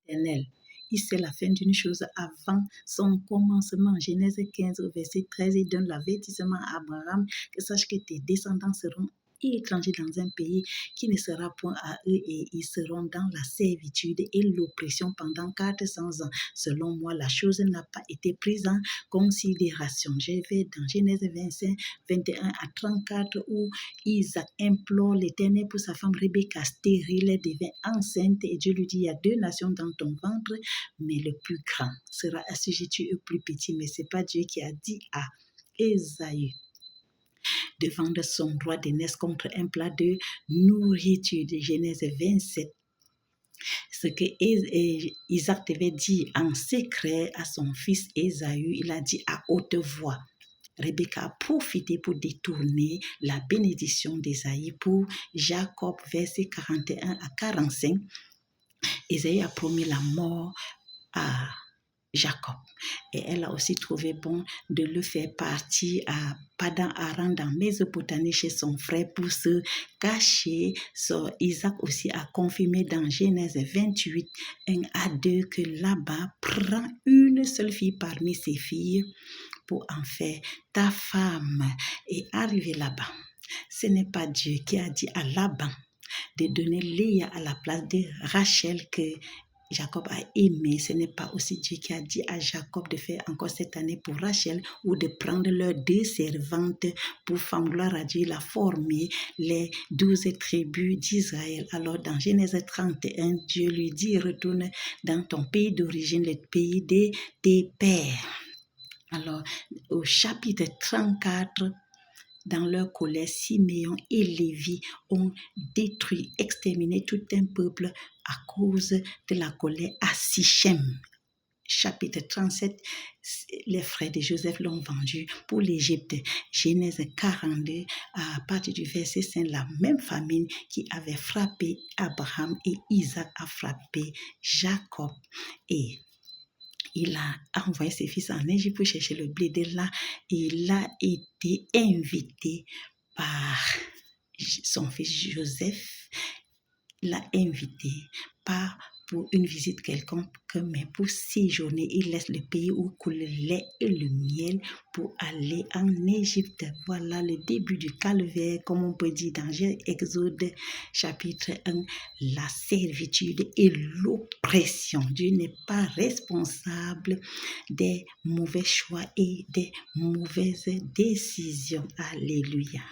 éternel. Il sait la fin d'une chose avant son commencement. Genèse 15, verset 13, il donne l'avertissement à Abraham que sache que tes descendants seront étrangers dans un pays qui ne sera point à eux et ils seront dans la servitude et l'oppression pendant 400 ans. Selon moi, la chose n'a pas été prise en considération. Je vais dans Genèse 25, 21 à 34 où Isaac implore l'Éternel pour sa femme Rebecca stérile, elle devient enceinte et Dieu lui dit, il y a 2 nations dans ton ventre, mais le plus grand sera assujetti au plus petit. Mais ce n'est pas Dieu qui a dit à Ésaü de vendre son droit d'aînesse contre un plat de nourriture de Genèse 27. Ce que Isaac devait dire en secret à son fils Ésaü, il a dit à haute voix. Rebecca a profité pour détourner la bénédiction d'Ésaü pour Jacob, verset 41 à 45. Ésaü a promis la mort à Jacob. Et elle a aussi trouvé bon de le faire partir à Padan-Aram dans Mésopotamie chez son frère pour se cacher. Isaac aussi a confirmé dans Genèse 28, 1 à 2 que Laban prend une seule fille parmi ses filles pour en faire ta femme. Et arrivé là-bas, ce n'est pas Dieu qui a dit à Laban de donner Léa à la place de Rachel que Jacob a aimé. Ce n'est pas aussi Dieu qui a dit à Jacob de faire encore cette année pour Rachel ou de prendre leurs 2 servantes pour femme. Gloire à Dieu, il a formé les 12 tribus d'Israël. Alors dans Genèse 31, Dieu lui dit, retourne dans ton pays d'origine, le pays de tes pères. Alors au chapitre 34, dans leur colère, Siméon et Lévi ont détruit, exterminé tout un peuple à cause de la colère à Sichem. Chapitre 37, les frères de Joseph l'ont vendu pour l'Égypte. Genèse 42, à partir du verset 5, la même famine qui avait frappé Abraham et Isaac a frappé Jacob. Et il a envoyé ses fils en Égypte pour chercher le blé. De là, il a été invité par son fils Joseph. Il l'a invité pas pour une visite quelconque, mais pour séjourner. Il laisse le pays où coule le lait et le miel pour aller en Égypte. Voilà le début du calvaire, comme on peut dire dans Exode chapitre 1, la servitude et l'oppression. Dieu n'est pas responsable des mauvais choix et des mauvaises décisions. Alléluia.